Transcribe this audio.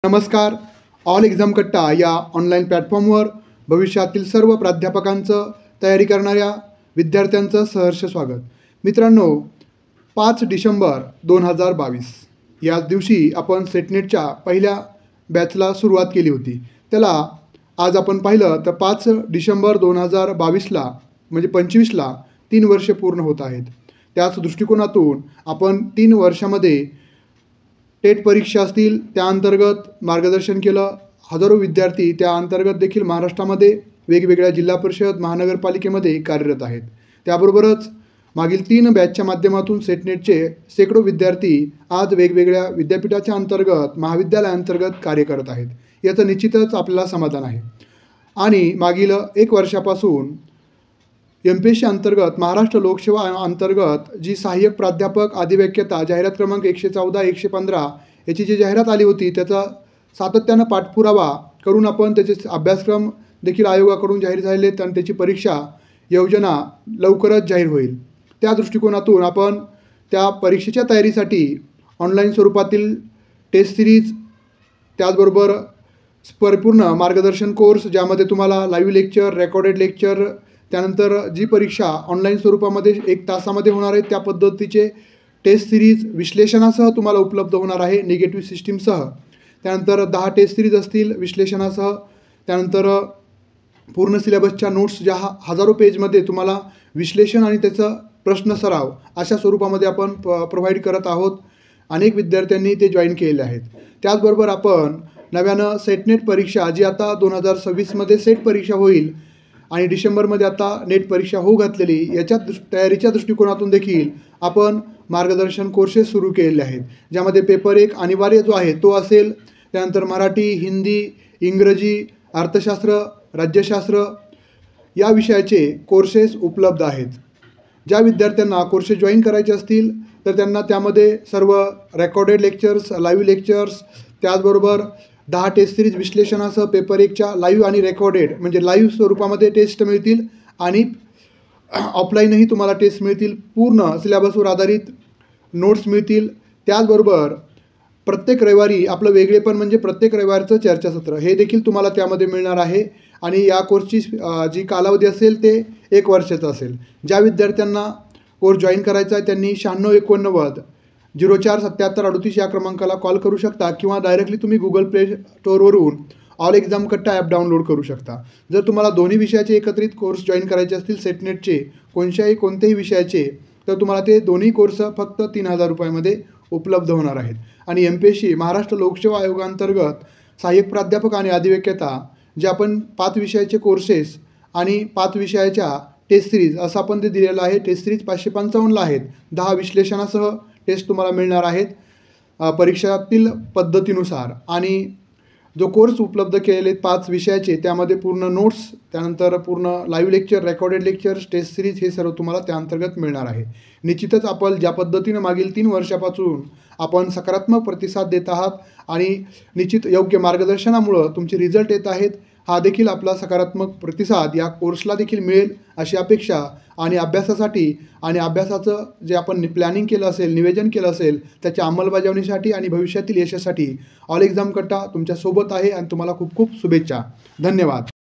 नमस्कार. All exam कट्टा या ऑनलाईन प्लॅटफॉर्मवर भविष्यातील सर्व प्राध्यापकांचं तयारी करणाऱ्या विद्यार्थ्यांचं सहर्ष स्वागत. मित्रांनो, 5 डिसेंबर 2022 या दिवशी आपण सेटनेटच्या पहिल्या बॅचला सुरुवात केली होती. त्याला आज आपण पाहिलं तर 5 डिसेंबर 2022ला म्हणजे 25ला 3 वर्षे पूर्ण होत आहेत. त्याच दृष्टिकोनातून आपण 3 वर्षामध्ये टेट परीक्षा असतील त्या अंतर्गत मार्गदर्शन केलं. हजारो विद्यार्थी त्या अंतर्गत देखील महाराष्ट्रामध्ये वेगवेगळ्या जिल्हा परिषद महानगरपालिकेमध्ये कार्यरत आहेत. त्याबरोबरच मागील 3 बॅचच्या माध्यमातून सेटनेटचे शेकडो विद्यार्थी आज वेगवेगळ्या विद्यापीठाच्या अंतर्गत महाविद्यालयांतर्गत कार्य करत आहेत. याचं निश्चितच आपल्याला समाधान आहे. आणि मागील 1 वर्षापासून MPSC अंतर्गत महाराष्ट्र लोकसेवा अंतर्गत जी सहाय्यक प्राध्यापक अधिव्याख्याता जाहिरात क्रमांक 114 115 याची जी जाहिरात आली होती त्याचा सातत्यानं पाठपुरावा करून आपण त्याचे अभ्यासक्रम देखील आयोगाकडून जाहीर झालेले आहेत आणि त्याची परीक्षा योजना लवकरच जाहीर होईल. त्या दृष्टिकोनातून आपण त्या परीक्षेच्या तयारीसाठी ऑनलाईन स्वरूपातील टेस्ट सिरीज त्याचबरोबर परिपूर्ण मार्गदर्शन कोर्स ज्यामध्ये तुम्हाला लाईव्ह लेक्चर रेकॉर्डेड लेक्चर त्यानंतर जी परीक्षा ऑनलाईन स्वरूपामध्ये 1 तासामध्ये होणार आहे त्या पद्धतीचे टेस्ट सिरीज विश्लेषणासह तुम्हाला उपलब्ध होणार आहे निगेटिव्ह सिस्टीमसह. त्यानंतर 10 टेस्ट सिरीज असतील विश्लेषणासह. त्यानंतर पूर्ण सिलेबसच्या नोट्स ज्या हजारो पेजमध्ये तुम्हाला विश्लेषण आणि त्याचं प्रश्न सराव अशा स्वरूपामध्ये आपण प्रोव्हाइड करत आहोत. अनेक विद्यार्थ्यांनी ते जॉईन केलेले आहेत. त्याचबरोबर आपण नव्यानं सेटनेट परीक्षा जी आता 2026मध्ये सेट परीक्षा होईल आणि डिसेंबरमध्ये आता नेट परीक्षा होऊ घातलेली याच्या तयारीच्या दृष्टिकोनातून देखील आपण मार्गदर्शन कोर्सेस सुरू केलेले आहेत. ज्यामध्ये पेपर 1 अनिवार्य जो आहे तो असेल. त्यानंतर मराठी, हिंदी, इंग्रजी, अर्थशास्त्र, राज्यशास्त्र या विषयाचे कोर्सेस उपलब्ध आहेत. ज्या विद्यार्थ्यांना कोर्सेस जॉईन करायचे असतील तर त्यांना त्यामध्ये सर्व रेकॉर्डेड लेक्चर्स लाईव्ह लेक्चर्स त्याचबरोबर 10 टेस्ट सिरीज विश्लेषणासह पेपर 1च्या लाईव्ह आणि रेकॉर्डेड म्हणजे लाईव्ह स्वरूपामध्ये टेस्ट मिळतील आणि ऑफलाईनही तुम्हाला टेस्ट मिळतील. पूर्ण सिलेबसवर आधारित नोट्स मिळतील. त्याचबरोबर प्रत्येक रविवारी आपलं वेगळेपण म्हणजे प्रत्येक रविवारचं चर्चासत्र हे देखील तुम्हाला त्यामध्ये मिळणार आहे. आणि या कोर्सची जी कालावधी असेल ते 1 वर्षाचं असेल. ज्या विद्यार्थ्यांना कोर्स जॉईन करायचा आहे त्यांनी 9689 047738 या क्रमांकाला कॉल करू शकता किंवा डायरेक्टली तुम्ही गुगल प्ले स्टोअरवरून ऑल एक्झाम कट्टा ॲप डाउनलोड करू शकता. जर तुम्हाला दोन्ही विषयाचे एकत्रित कोर्स जॉईन करायचे असतील सेटनेटचे कोणत्याही विषयाचे तर तुम्हाला ते दोन्ही कोर्स फक्त 3000 रुपयामध्ये उपलब्ध होणार आहेत. आणि MPSC महाराष्ट्र लोकसेवा आयोगांतर्गत सहाय्यक प्राध्यापक आणि अधिव्याख्याता जे आपण 5 विषयाचे कोर्सेस आणि 5 विषयाच्या टेस्ट सिरीज असं आपण ते दिलेलं आहे. टेस्ट सिरीज 555ला आहेत. 10 विश्लेषणासह टेस्ट तुम्हाला मिळणार आहेत परीक्षातील पद्धतीनुसार. आणि जो कोर्स उपलब्ध केलेले 5 विषयाचे त्यामध्ये पूर्ण नोट्स त्यानंतर पूर्ण live lecture recorded lectures test series हे सर्व तुम्हाला त्या अंतर्गत मिळणार आहे. निश्चितच आपण ज्या पद्धतीनं मागील 3 वर्षापासून आपण सकारात्मक प्रतिसाद देत आहात आणि निश्चित योग्य मार्गदर्शनामुळं तुमचे रिझल्ट येत आहेत. हा देखील आपला सकारात्मक प्रतिसाद या कोर्सला देखील मिळेल अशी अपेक्षा आणि अभ्यासासाठी आणि अभ्यासाचं जे आपण प्लॅनिंग केलं असेल नियोजन केलं असेल त्याच्या अंमलबजावणीसाठी आणि भविष्यातील यशासाठी ऑल एक्झाम कट्टा तुमच्यासोबत आहे आणि तुम्हाला खूप खूप शुभेच्छा. धन्यवाद.